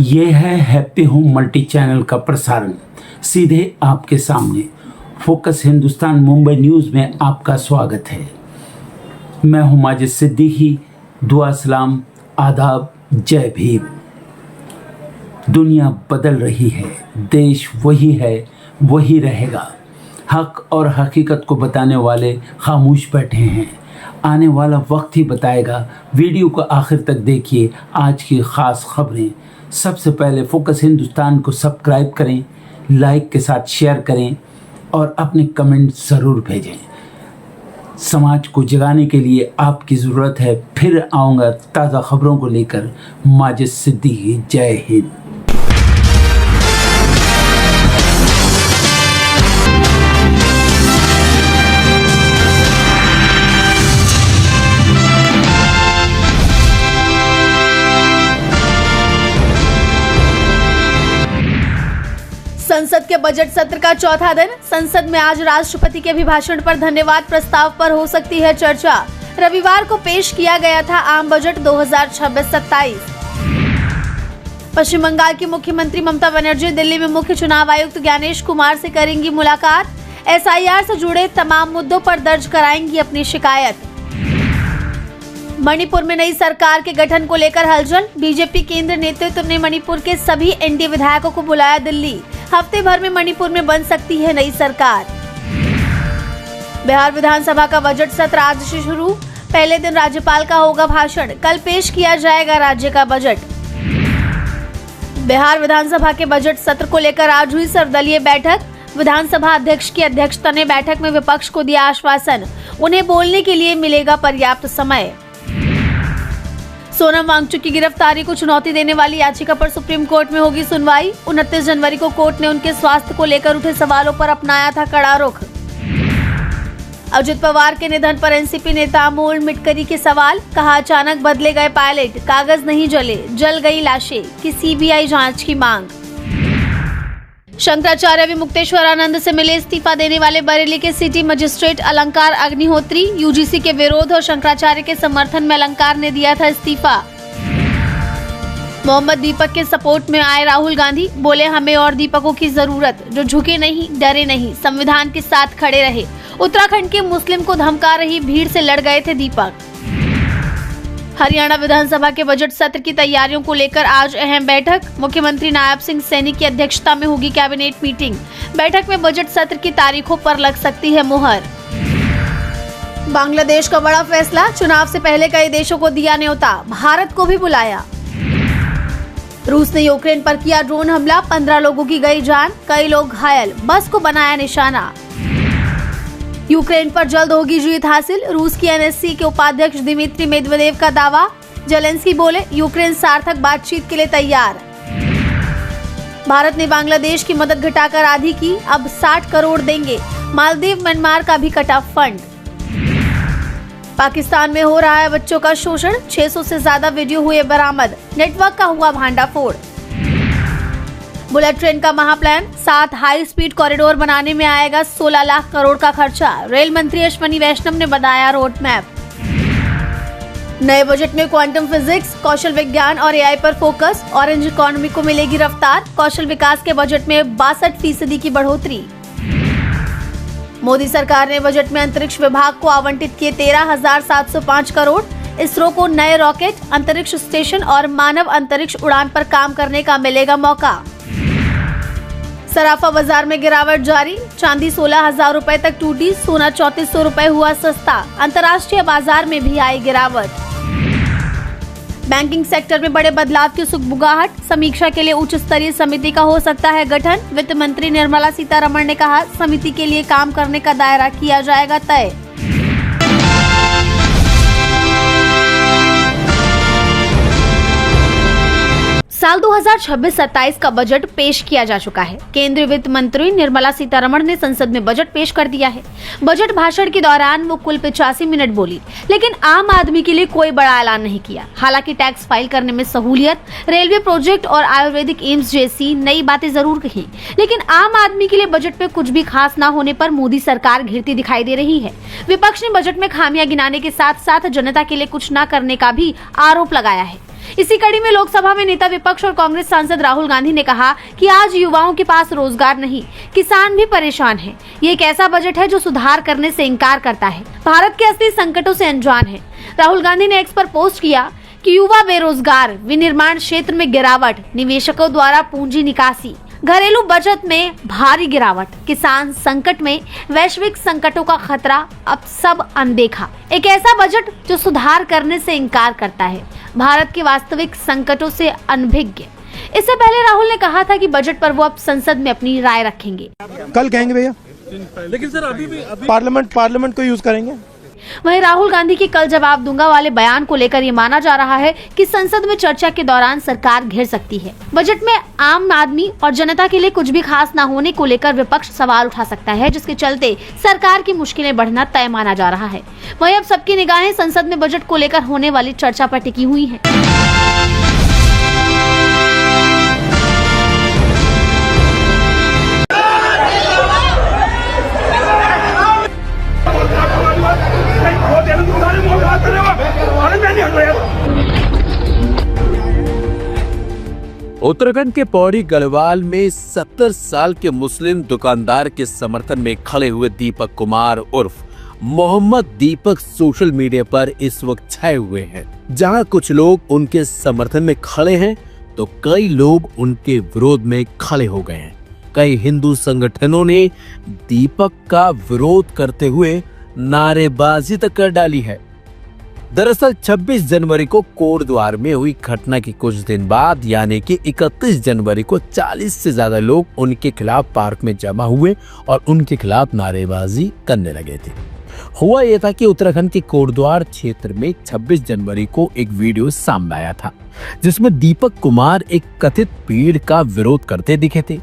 ये है happy home multi channel का प्रसारण सीधे आपके सामने। फोकस हिंदुस्तान मुंबई न्यूज़ में आपका स्वागत है। मैं हूं माजिद सिद्दीकी। दुआ सलाम, आदाब, जय भीम। दुनिया बदल रही है, देश वही है, वही रहेगा। हक और हकीकत को बताने वाले खामोश बैठे हैं। आने वाला वक्त ही बताएगा। वीडियो को आखिर तक देखिए। आज की ख़ास खबरें। सबसे पहले फोकस हिंदुस्तान को सब्सक्राइब करें, लाइक के साथ शेयर करें और अपने कमेंट ज़रूर भेजें। समाज को जगाने के लिए आपकी ज़रूरत है। फिर आऊँगा ताज़ा खबरों को लेकर। माजिद सिद्दीकी, जय हिंद। संसद के बजट सत्र का चौथा दिन। संसद में आज राष्ट्रपति के अभिभाषण पर धन्यवाद प्रस्ताव पर हो सकती है चर्चा। रविवार को पेश किया गया था आम बजट 2026-27। पश्चिम बंगाल की मुख्यमंत्री ममता बनर्जी दिल्ली में मुख्य चुनाव आयुक्त ज्ञानेश कुमार से करेंगी मुलाकात। एसआईआर से जुड़े तमाम मुद्दों पर दर्ज कराएंगी अपनी शिकायत। मणिपुर में नई सरकार के गठन को लेकर हलचल। बीजेपी केंद्र नेतृत्व ने मणिपुर के सभी एनडीए विधायकों को बुलाया दिल्ली। हफ्ते भर में मणिपुर में बन सकती है नई सरकार। बिहार विधानसभा का बजट सत्र आज से शुरू। पहले दिन राज्यपाल का होगा भाषण। कल पेश किया जाएगा राज्य का बजट। बिहार विधानसभा के बजट सत्र को लेकर आज हुई सर्वदलीय बैठक। विधानसभा अध्यक्ष की अध्यक्षता ने बैठक में विपक्ष को दिया आश्वासन, उन्हें बोलने के लिए मिलेगा पर्याप्त समय। सोनम वांगचुक की गिरफ्तारी को चुनौती देने वाली याचिका पर सुप्रीम कोर्ट में होगी सुनवाई। 29 जनवरी को कोर्ट ने उनके स्वास्थ्य को लेकर उठे सवालों पर अपनाया था कड़ा रुख। अजित पवार के निधन पर एनसीपी नेता अमोल मिटकरी के सवाल। कहा, अचानक बदले गए पायलट, कागज नहीं जले, जल गई लाशें, की सीबीआई जांच की मांग। शंकराचार्य भी मुक्तेश्वरानंद से मिले इस्तीफा देने वाले बरेली के सिटी मजिस्ट्रेट अलंकार अग्निहोत्री। यूजीसी के विरोध और शंकराचार्य के समर्थन में अलंकार ने दिया था इस्तीफा। मोहम्मद दीपक के सपोर्ट में आए राहुल गांधी, बोले हमें और दीपकों की जरूरत, जो झुके नहीं, डरे नहीं, संविधान के साथ खड़े रहे। उत्तराखंड के मुस्लिम को धमका रही भीड़ से लड़ गए थे दीपक। हरियाणा विधानसभा के बजट सत्र की तैयारियों को लेकर आज अहम बैठक। मुख्यमंत्री नायब सिंह सैनी की अध्यक्षता में होगी कैबिनेट मीटिंग। बैठक में बजट सत्र की तारीखों पर लग सकती है मुहर। बांग्लादेश का बड़ा फैसला। चुनाव से पहले कई देशों को दिया न्योता, भारत को भी बुलाया। रूस ने यूक्रेन पर किया ड्रोन हमला, 15 लोगों की गई जान, कई लोग घायल, बस को बनाया निशाना। यूक्रेन पर जल्द होगी जीत हासिल। रूस की एनएससी के उपाध्यक्ष दिमित्री मेदवेदेव का दावा। जेलेंस्की बोले, यूक्रेन सार्थक बातचीत के लिए तैयार। भारत ने बांग्लादेश की मदद घटाकर आधी की, अब 60 करोड़ देंगे। मालदीव, म्यांमार का भी कटा फंड। पाकिस्तान में हो रहा है बच्चों का शोषण। 600 से ज्यादा वीडियो हुए बरामद। नेटवर्क का हुआ भांडाफोड़। बुलेट ट्रेन का महाप्लान। 7 हाई स्पीड कॉरिडोर बनाने में आएगा 16 लाख करोड़ का खर्चा। रेल मंत्री अश्विनी वैष्णव ने बताया रोड मैप। नए बजट में क्वांटम फिजिक्स, कौशल विज्ञान और एआई पर फोकस। ऑरेंज इकोनॉमी को मिलेगी रफ्तार। कौशल विकास के बजट में 62% की बढ़ोतरी। मोदी सरकार ने बजट में अंतरिक्ष विभाग को आवंटित किए 13,705 करोड़। इसरो को नए रॉकेट, अंतरिक्ष स्टेशन और मानव अंतरिक्ष उड़ान पर काम करने का मिलेगा मौका। सराफा बाजार में गिरावट जारी। चांदी 16,000 रुपए तक टूटी, सोना 3400 रुपए हुआ सस्ता। अंतर्राष्ट्रीय बाजार में भी आई गिरावट। बैंकिंग सेक्टर में बड़े बदलाव की सुगबुगाहट। समीक्षा के लिए उच्च स्तरीय समिति का हो सकता है गठन। वित्त मंत्री निर्मला सीतारमण ने कहा, समिति के लिए काम करने का दायरा किया जाएगा तय। साल 2026-27 का बजट पेश किया जा चुका है। केंद्रीय वित्त मंत्री निर्मला सीतारमण ने संसद में बजट पेश कर दिया है। बजट भाषण के दौरान वो कुल 85 मिनट बोली, लेकिन आम आदमी के लिए कोई बड़ा ऐलान नहीं किया। हालांकि टैक्स फाइल करने में सहूलियत, रेलवे प्रोजेक्ट और आयुर्वेदिक एम्स जैसी नई बातें जरूर कही, लेकिन आम आदमी के लिए बजट में कुछ भी खास न होने पर मोदी सरकार घिरती दिखाई दे रही है। विपक्ष ने बजट में खामियां गिनाने के साथ साथ जनता के लिए कुछ न करने का भी आरोप लगाया है। इसी कड़ी में लोकसभा में नेता विपक्ष और कांग्रेस सांसद राहुल गांधी ने कहा कि आज युवाओं के पास रोजगार नहीं, किसान भी परेशान हैं। ये एक ऐसा बजट है जो सुधार करने से इनकार करता है, भारत के असली संकटों से अनजान है। राहुल गांधी ने एक्स पर पोस्ट किया कि युवा बेरोजगार, विनिर्माण क्षेत्र में गिरावट, निवेशकों द्वारा पूंजी निकासी, घरेलू बचत में भारी गिरावट, किसान संकट में, वैश्विक संकटों का खतरा, अब सब अनदेखा। एक ऐसा बजट जो सुधार करने से इनकार करता है, भारत के वास्तविक संकटों से अनभिज्ञ। इससे पहले राहुल ने कहा था कि बजट पर वो अब संसद में अपनी राय रखेंगे। कल कहेंगे भैया, लेकिन सर अभी पार्लियामेंट को यूज करेंगे। वहीं राहुल गांधी के कल जवाब दूंगा वाले बयान को लेकर ये माना जा रहा है कि संसद में चर्चा के दौरान सरकार घिर सकती है। बजट में आम आदमी और जनता के लिए कुछ भी खास न होने को लेकर विपक्ष सवाल उठा सकता है, जिसके चलते सरकार की मुश्किलें बढ़ना तय माना जा रहा है। वहीं अब सबकी निगाहें संसद में बजट को लेकर होने वाली चर्चा पर टिकी हुई है। उत्तराखंड के पौड़ी गढ़वाल में 70 साल के मुस्लिम दुकानदार के समर्थन में खड़े हुए दीपक कुमार उर्फ मोहम्मद दीपक सोशल मीडिया पर इस वक्त छाए हुए हैं। जहां कुछ लोग उनके समर्थन में खड़े हैं तो कई लोग उनके विरोध में खड़े हो गए हैं। कई हिंदू संगठनों ने दीपक का विरोध करते हुए नारेबाजी तक कर डाली है। दरअसल 26 जनवरी को कोटद्वार में हुई घटना के कुछ दिन बाद यानी कि 31 जनवरी को 40 से ज्यादा लोग उनके खिलाफ पार्क में जमा हुए और उनके खिलाफ नारेबाजी करने लगे थे। हुआ यह था कि उत्तराखंड के कोटद्वार क्षेत्र में 26 जनवरी को एक वीडियो सामने आया था जिसमें दीपक कुमार एक कथित भीड़ का विरोध करते दिखे थे।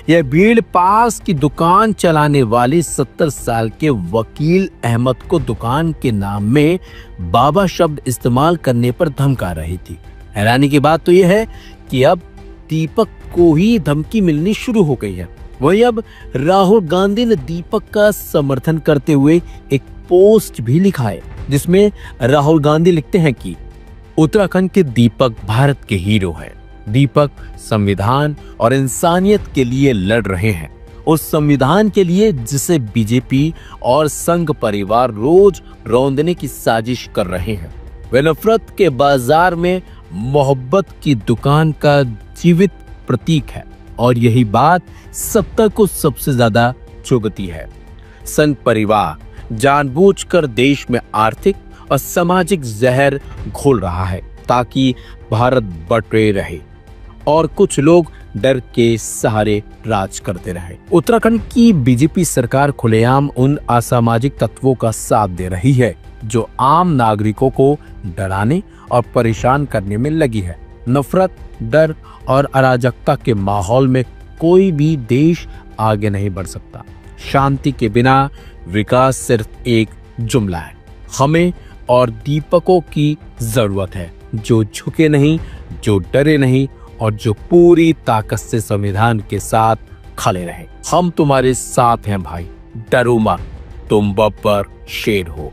यह भीड़ पास की दुकान चलाने वाले 70 साल के वकील अहमद को दुकान के नाम में बाबा शब्द इस्तेमाल करने पर धमका रही थी। हैरानी की बात तो यह है कि अब दीपक को ही धमकी मिलनी शुरू हो गई है। वहीं अब राहुल गांधी ने दीपक का समर्थन करते हुए एक पोस्ट भी लिखा है जिसमें राहुल गांधी लिखते हैं कि उत्तराखंड के दीपक भारत के हीरो हैं। दीपक संविधान और इंसानियत के लिए लड़ रहे हैं, उस संविधान के लिए जिसे बीजेपी और संघ परिवार रोज रौंदने की साजिश कर रहे हैं। वे नफरत के बाजार में मोहब्बत की दुकान का जीवित प्रतीक है और यही बात सत्ता को सबसे ज्यादा चुभती है। संघ परिवार जानबूझकर देश में आर्थिक और सामाजिक जहर घोल रहा है ताकि भारत बटे रहे और कुछ लोग डर के सहारे राज करते रहे। उत्तराखंड की बीजेपी सरकार खुलेआम उन असामाजिक तत्वों का साथ दे रही है जो आम नागरिकों को डराने और परेशान करने में लगी है। नफरत, डर और अराजकता के माहौल में कोई भी देश आगे नहीं बढ़ सकता। शांति के बिना विकास सिर्फ एक जुमला है। हमें और दीपकों की जरूरत है जो झुके नहीं, जो डरे नहीं और जो पूरी ताकत से संविधान के साथ खड़े रहे। हम तुम्हारे साथ हैं भाई, डरो मत, तुम बब्बर शेर हो।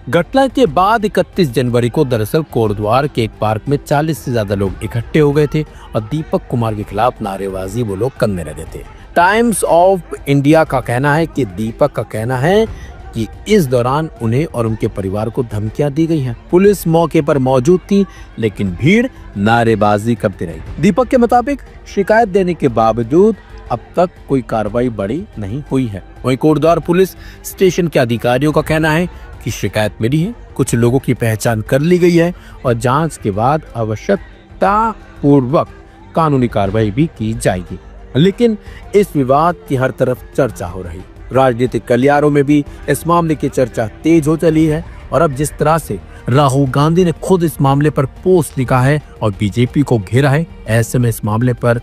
घटना के बाद 31 जनवरी को दरअसल कोटद्वार के एक पार्क में 40 से ज्यादा लोग इकट्ठे हो गए थे और दीपक कुमार के खिलाफ नारेबाजी वो लोग करने लगे थे। टाइम्स ऑफ इंडिया का कहना है कि दीपक का कहना है कि इस दौरान उन्हें और उनके परिवार को धमकियां दी गई हैं। पुलिस मौके पर मौजूद थी लेकिन भीड़ नारेबाजी करती रही। दीपक के मुताबिक शिकायत देने के बावजूद अब तक कोई कार्रवाई बड़ी नहीं हुई है। वहीं कोटद्वार पुलिस स्टेशन के अधिकारियों का कहना है कि शिकायत मिली है, कुछ लोगों की पहचान कर ली गई है और जांच के बाद आवश्यकता पूर्वक कानूनी कार्रवाई भी की जाएगी। लेकिन इस विवाद की हर तरफ चर्चा हो रही। राजनीतिक गलियारों में भी इस मामले की चर्चा तेज हो चली है और अब जिस तरह से राहुल गांधी ने खुद इस मामले पर पोस्ट लिखा है और बीजेपी को घेरा है, ऐसे में इस मामले पर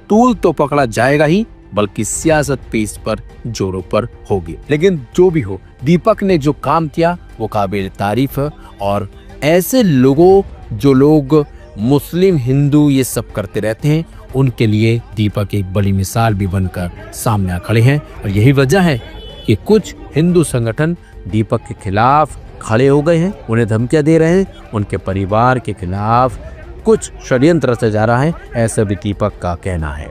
तूल तो पकड़ा जाएगा ही बल्कि सियासत भी इस पर जोरों पर होगी। लेकिन जो भी हो, दीपक ने जो काम किया वो काबिल तारीफ है और ऐसे लोगों जो लोग मुस्लिम हिंदू ये सब करते रहते हैं उनके लिए दीपक एक बड़ी मिसाल भी बनकर सामने आ खड़े हैं और यही वजह है कि कुछ हिंदू संगठन दीपक के खिलाफ खड़े हो गए हैं, उन्हें धमकियां दे रहे हैं, उनके परिवार के खिलाफ कुछ षड्यंत्र रचा जा रहा है, ऐसा भी दीपक का कहना है।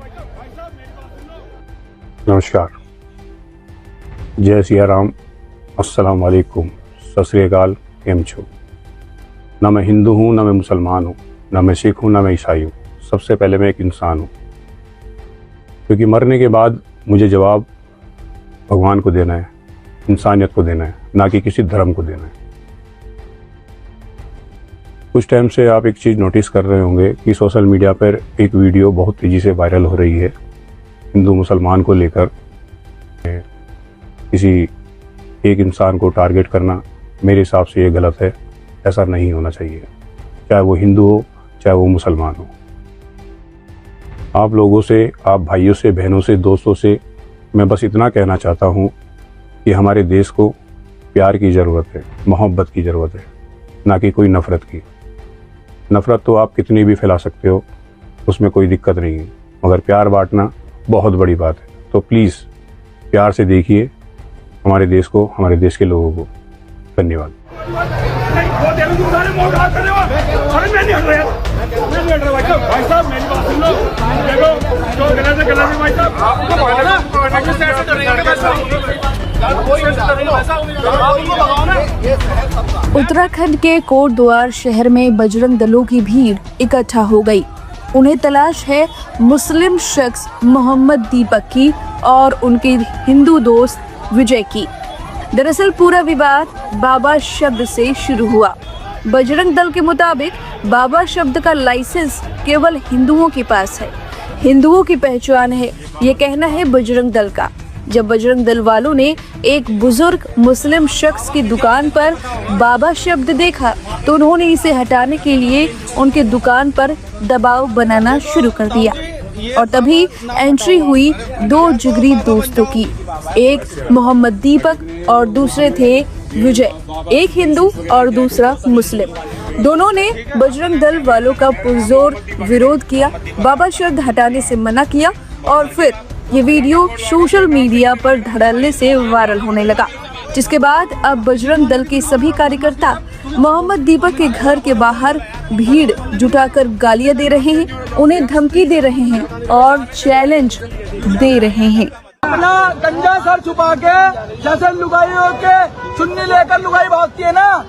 नमस्कार, जय सिया राम, अस्सलाम वालेकुम, सत श्री अकाल, केम छो। ना मैं हिंदू हूँ, ना मैं मुसलमान हूँ, ना मैं सिख हूँ, ना मैं ईसाई हूँ। सबसे पहले मैं एक इंसान हूँ, क्योंकि मरने के बाद मुझे जवाब भगवान को देना है, इंसानियत को देना है, ना कि किसी धर्म को देना है। कुछ टाइम से आप एक चीज़ नोटिस कर रहे होंगे कि सोशल मीडिया पर एक वीडियो बहुत तेज़ी से वायरल हो रही है हिंदू मुसलमान को लेकर। किसी एक इंसान को टारगेट करना मेरे हिसाब से ये गलत है, ऐसा नहीं होना चाहिए, चाहे वो हिंदू हो चाहे वो मुसलमान हो। आप लोगों से, आप भाइयों से, बहनों से, दोस्तों से मैं बस इतना कहना चाहता हूँ कि हमारे देश को प्यार की ज़रूरत है, मोहब्बत की ज़रूरत है, ना कि कोई नफ़रत की। नफ़रत तो आप कितनी भी फैला सकते हो, उसमें कोई दिक्कत नहीं है, मगर प्यार बांटना बहुत बड़ी बात है। तो प्लीज़ प्यार से देखिए हमारे देश को, हमारे देश के लोगों को। धन्यवाद। उत्तराखंड के कोटद्वार शहर में बजरंग दलों की भीड़ इकट्ठा हो गई। उन्हें तलाश है मुस्लिम शख्स मोहम्मद दीपक की और उनके हिंदू दोस्त विजय की। दरअसल पूरा विवाद बाबा शब्द से शुरू हुआ। बजरंग दल के मुताबिक बाबा शब्द का लाइसेंस केवल हिंदुओं के पास है, हिंदुओं की पहचान है, ये कहना है बजरंग दल का। जब बजरंग दल वालों ने एक बुजुर्ग मुस्लिम शख्स की दुकान पर बाबा शब्द देखा तो उन्होंने इसे हटाने के लिए उनके दुकान पर दबाव बनाना शुरू कर दिया और तभी एंट्री हुई दो जिगरी दोस्तों की। एक मोहम्मद दीपक और दूसरे थे विजय, एक हिंदू और दूसरा मुस्लिम। दोनों ने बजरंग दल वालों का पुरजोर विरोध किया, बाबा शब्द हटाने से मना किया और फिर ये वीडियो सोशल मीडिया पर धड़ल्ले से वायरल होने लगा, जिसके बाद अब बजरंग दल के सभी कार्यकर्ता मोहम्मद दीपक के घर के बाहर भीड़ जुटाकर गालियां दे रहे हैं, उन्हें धमकी दे रहे हैं और चैलेंज दे रहे हैं। अपना गंजा सर छुपा के जैसे लुगाइयों के चुन्नी लेकर लुगाई भागती है ना,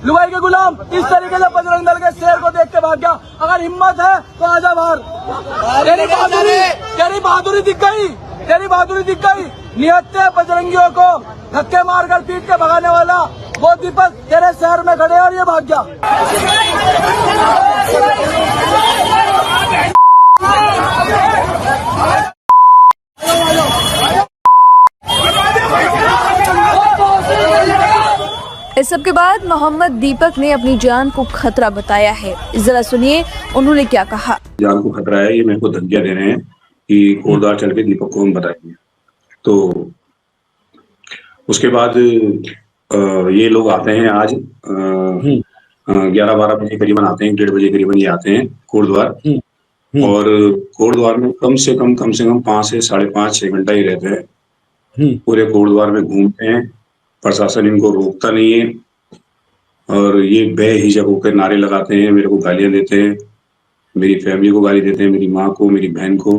लुगाई के गुलाम, इस तरीके से बजरंग दल के शेर को देख के भाग गया। अगर हिम्मत है तो आजा बाहर। तेरी बहादुरी दिख गई, तेरी बहादुरी दिख गई। निहत्ते बजरंगियों को धक्के मारकर पीट के भगाने वाला वो दीपक तेरे शहर में खड़े और ये भाग गया। इस सब के बाद मोहम्मद दीपक ने अपनी जान को खतरा बताया है। जरा सुनिए उन्होंने क्या कहा। जान को खतरा है, ये मेरे को धमकियां दे रहे हैं कि कोटद्वार चल के दीपक को हम बताएंगे। तो उसके बाद ये लोग आते हैं आज 11-12 बजे करीबन आते हैं, 1:30 बजे करीबन ये आते हैं कोटद्वार। और कोटद्वार में कम से कम 5 से 5.5-6 घंटा ही रहते हैं। पूरे कोटद्वार में घूमते हैं, प्रशासन इनको रोकता नहीं है और ये बेहिजक होकर नारे लगाते हैं, मेरे को गालियां देते हैं, मेरी फैमिली को गाली देते हैं, मेरी माँ को, मेरी बहन को।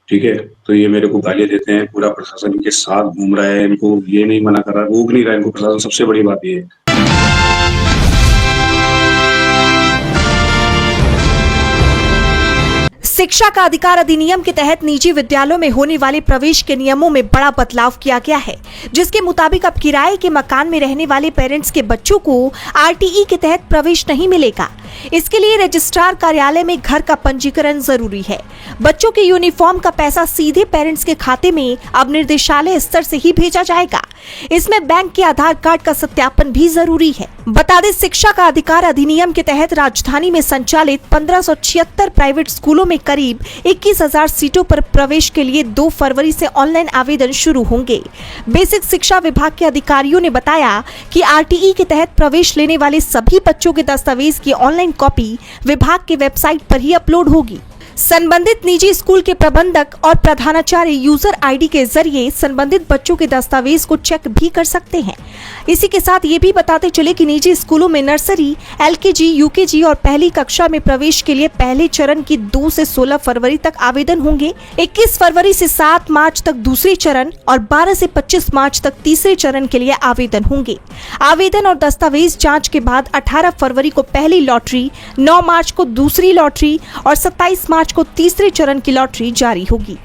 ठीक है, तो ये मेरे को गालियां देते हैं, पूरा प्रशासन इनके साथ घूम रहा है, इनको ये नहीं मना कर रहा, रोक नहीं रहा इनको प्रशासन। सबसे बड़ी बात ये है। शिक्षा का अधिकार अधिनियम के तहत निजी विद्यालयों में होने वाले प्रवेश के नियमों में बड़ा बदलाव किया गया है, जिसके मुताबिक अब किराए के मकान में रहने वाले पेरेंट्स के बच्चों को आरटीई के तहत प्रवेश नहीं मिलेगा। इसके लिए रजिस्ट्रार कार्यालय में घर का पंजीकरण जरूरी है। बच्चों के यूनिफॉर्म का पैसा सीधे पेरेंट्स के खाते में अब निर्देशालय स्तर से ही भेजा जाएगा। इसमें बैंक के आधार कार्ड का सत्यापन भी जरूरी है। बता दें, शिक्षा का अधिकार अधिनियम के तहत राजधानी में संचालित 1576 प्राइवेट स्कूलों में करीब 21,000 सीटों पर प्रवेश के लिए 2 फरवरी से ऑनलाइन आवेदन शुरू होंगे। बेसिक शिक्षा विभाग के अधिकारियों ने बताया कि आरटीई के तहत प्रवेश लेने वाले सभी बच्चों के दस्तावेज की ऑनलाइन कॉपी विभाग के वेबसाइट पर ही अपलोड होगी। संबंधित निजी स्कूल के प्रबंधक और प्रधानाचार्य यूजर आईडी के जरिए संबंधित बच्चों के दस्तावेज को चेक भी कर सकते हैं। इसी के साथ ये भी बताते चले कि निजी स्कूलों में नर्सरी, एलकेजी, यूकेजी और पहली कक्षा में प्रवेश के लिए पहले चरण की 2 से 16 फरवरी तक आवेदन होंगे। 21 फरवरी से 7 मार्च तक दूसरे चरण और 12 से 25 मार्च तक तीसरे चरण के लिए आवेदन होंगे। आवेदन और दस्तावेज जांच के बाद 18 फरवरी को पहली लॉटरी, 9 मार्च को दूसरी लॉटरी और 27 मार्च को तीसरे चरण की लॉटरी जारी होगी।